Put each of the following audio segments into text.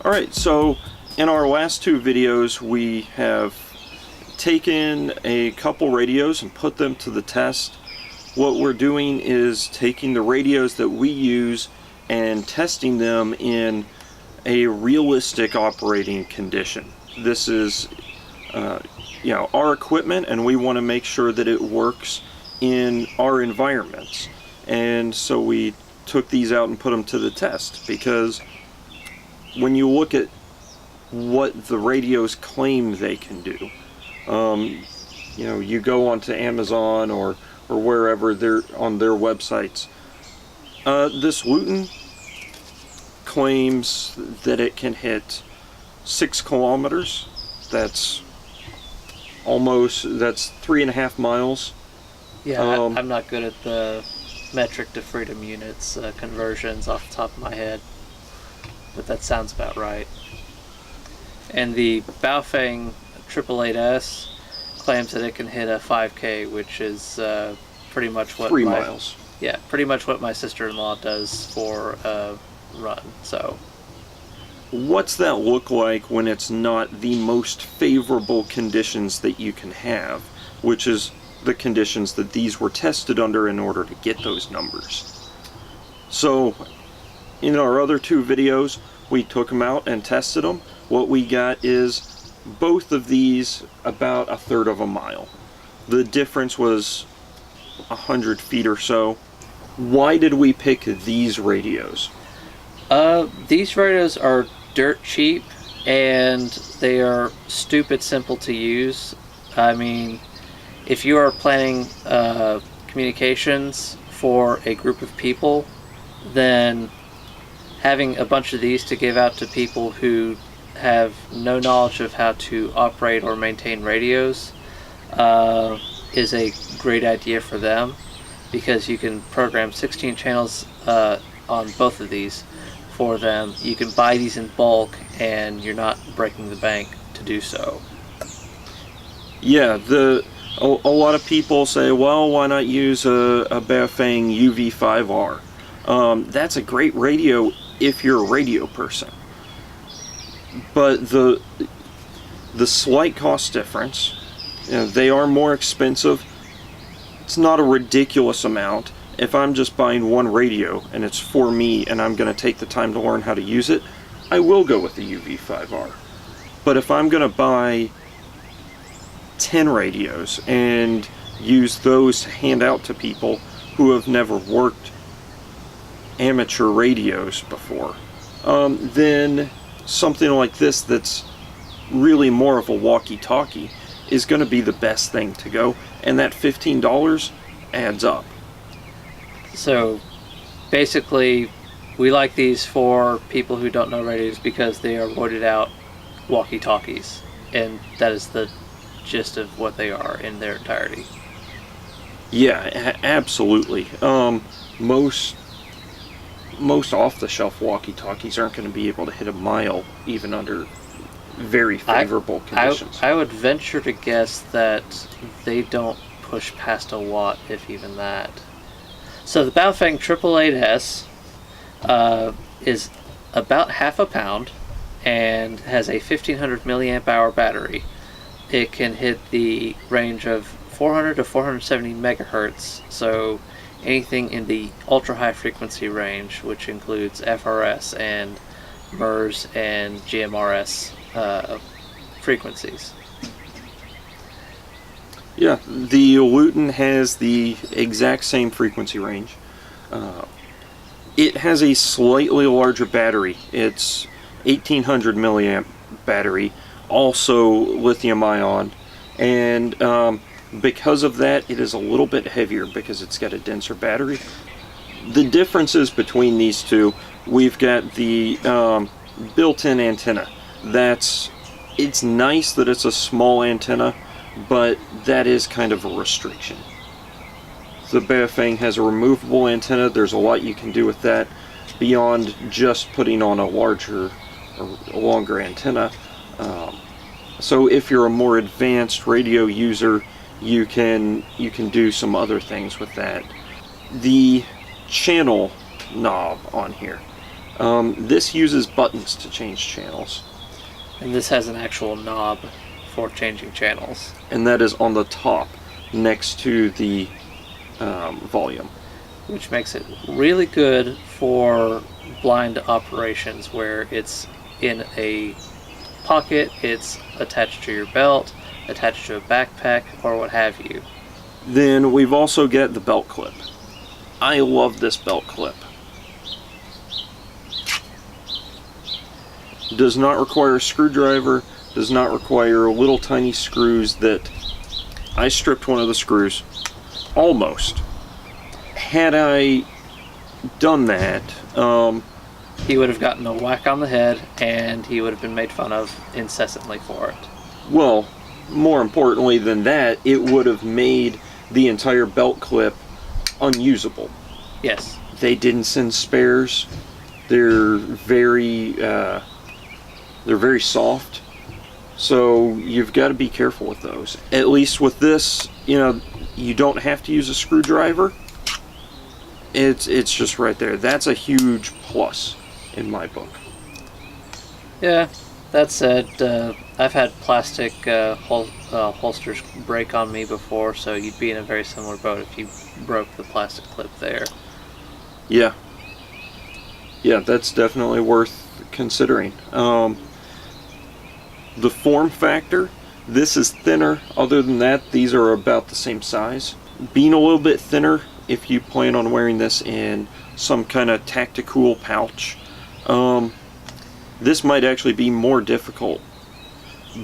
Alright, so in our last two videos we have taken a couple radios and put them to the test. What we're doing is taking the radios that we use and testing them in a realistic operating condition. This is our equipment, and we want to make sure that it works in our environments. And so we took these out and put them to the test, because when you look at what the radios claim they can do, you go onto Amazon or wherever they're on their websites. This Luiton claims that it can hit 6 kilometers. That's 3.5 miles. Yeah, I'm not good at the metric to freedom units conversions off the top of my head, but that sounds about right. And the Baofeng 888S claims that it can hit a 5K, which is pretty much what 3 miles. Yeah, pretty much what my sister-in-law does for a run. So, what's that look like when it's not the most favorable conditions that you can have, which is the conditions that these were tested under in order to get those numbers? So, in our other two videos, we took them out and tested them. What we got is both of these about 1/3 of a mile. The difference was 100 feet or so. Why did we pick these radios? These radios are dirt cheap, and they are stupid simple to use. I mean, if you are planning communications for a group of people, then having a bunch of these to give out to people who have no knowledge of how to operate or maintain radios is a great idea for them, because you can program 16 channels on both of these for them. You can buy these in bulk, and you're not breaking the bank to do so. Yeah, a lot of people say, well, why not use a Baofeng UV5R? That's a great radio if you're a radio person. But the slight cost difference, they are more expensive. It's not a ridiculous amount. If I'm just buying one radio and it's for me and I'm going to take the time to learn how to use it, I will go with the UV5R. But if I'm going to buy 10 radios and use those to hand out to people who have never worked amateur radios before, then something like this that's really more of a walkie-talkie is going to be the best thing to go, and that $15 adds up. So basically, we like these for people who don't know radios because they are roided out walkie-talkies, and that is the gist of what they are in their entirety. Yeah, absolutely. Most off-the-shelf walkie-talkies aren't going to be able to hit a mile even under very favorable conditions. I would venture to guess that they don't push past a watt, if even that. So the Baofeng 888S is about half a pound and has a 1500 milliamp hour battery. It can hit the range of 400 to 470 megahertz, so anything in the ultra high frequency range, which includes FRS and MERS and GMRS frequencies. Yeah, the Luiton has the exact same frequency range. It has a slightly larger battery. It's 1800 milliamp battery, also lithium ion, and because of that, it is a little bit heavier because it's got a denser battery. The differences between these two, we've got the built-in antenna. It's nice that it's a small antenna, but that is kind of a restriction. The Baofeng has a removable antenna. There's a lot you can do with that beyond just putting on a larger or longer antenna. So if you're a more advanced radio user, you can do some other things with that. The channel knob on here, This uses buttons to change channels. And this has an actual knob for changing channels. And that is on the top next to the volume. Which makes it really good for blind operations where it's in a pocket, it's attached to your belt, attached to a backpack, or what have you. Then we've also got the belt clip. I love this belt clip. Does not require a screwdriver, does not require little tiny screws that I stripped one of the screws. Almost. Had I done that, he would have gotten a whack on the head and he would have been made fun of incessantly for it. well, more importantly than that, it would have made the entire belt clip unusable. Yes. They didn't send spares. They're very soft. So you've got to be careful with those. At least with this, you don't have to use a screwdriver. It's just right there. That's a huge plus in my book. Yeah. That said, I've had plastic holsters break on me before, so you'd be in a very similar boat if you broke the plastic clip there. Yeah. Yeah, that's definitely worth considering. The form factor, this is thinner. Other than that, these are about the same size. Being a little bit thinner, if you plan on wearing this in some kind of tactical pouch, this might actually be more difficult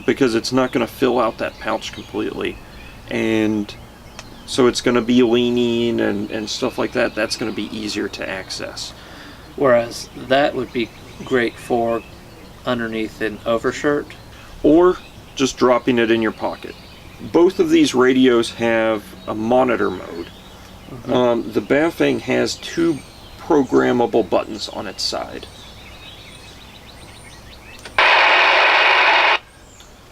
because it's not going to fill out that pouch completely, and so it's going to be leaning and stuff like that. That's going to be easier to access. Whereas that would be great for underneath an overshirt. Or just dropping it in your pocket. Both of these radios have a monitor mode. Mm-hmm. The Baofeng has 2 programmable buttons on its side.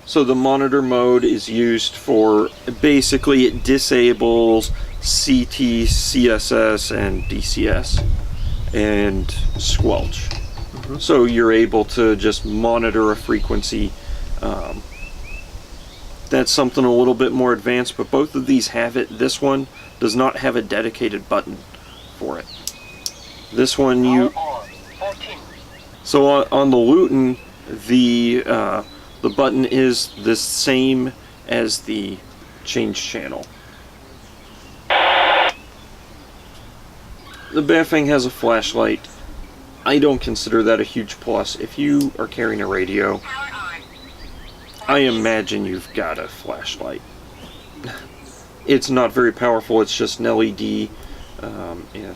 So the monitor mode is used for, basically it disables CT, CSS, and DCS, and squelch. Mm-hmm. So you're able to just monitor a frequency. That's something a little bit more advanced, but both of these have it. This one does not have a dedicated button for it. This one So on the Luiton, the button is the same as the change channel. The Baofeng has a flashlight. I don't consider that a huge plus. If you are carrying a radio, I imagine you've got a flashlight. It's not very powerful, it's just an LED,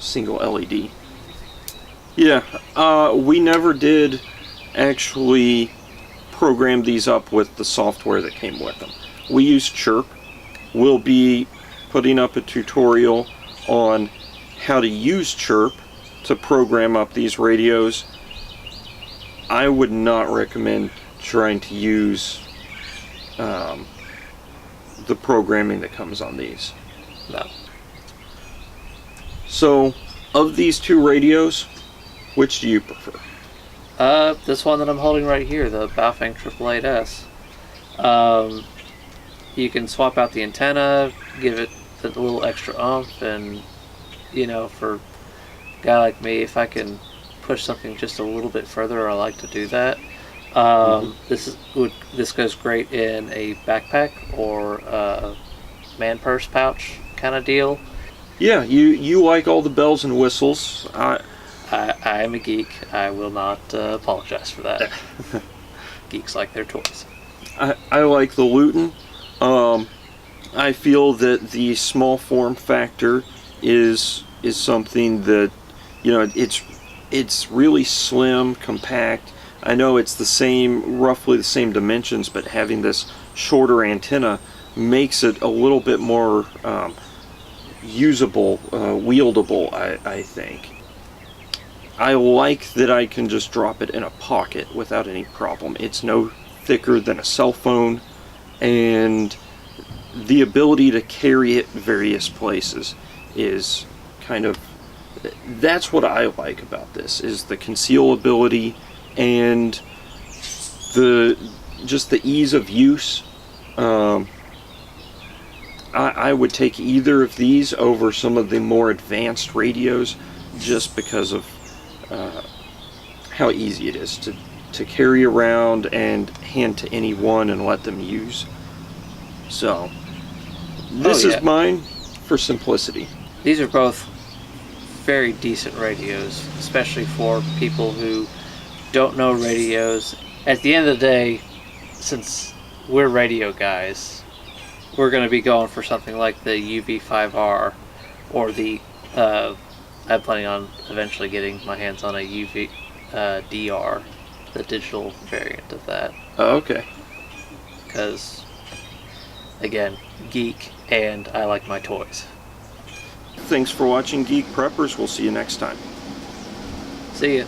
single LED. Yeah, we never did actually program these up with the software that came with them. We used Chirp. We'll be putting up a tutorial on how to use Chirp to program up these radios. I would not recommend trying to use the programming that comes on these. No. So, of these 2 radios, which do you prefer? This one that I'm holding right here, the Baofeng 888S. You can swap out the antenna, give it a little extra oomph, and for a guy like me, if I can push something just a little bit further, I like to do that. This goes great in a backpack or a man purse pouch kind of deal. Yeah, you like all the bells and whistles. I am a geek. I will not apologize for that. Geeks like their toys. I like the Luiton. I feel that the small form factor is something that it's really slim, compact. I know it's roughly the same dimensions, but having this shorter antenna makes it a little bit more usable, wieldable, I think. I like that I can just drop it in a pocket without any problem. It's no thicker than a cell phone, and the ability to carry it various places is kind of That's what I like about this, is the concealability and just the ease of use. I would take either of these over some of the more advanced radios, just because of how easy it is to carry around and hand to anyone and let them use. So this is mine for simplicity. These are both very decent radios, especially for people who don't know radios. At the end of the day, since we're radio guys, we're going to be going for something like the UV5R, or the I'm planning on eventually getting my hands on a UV DR, the digital variant of that. Oh, okay. Because, again, geek, and I like my toys. Thanks for watching Geek Preppers. We'll see you next time. See ya.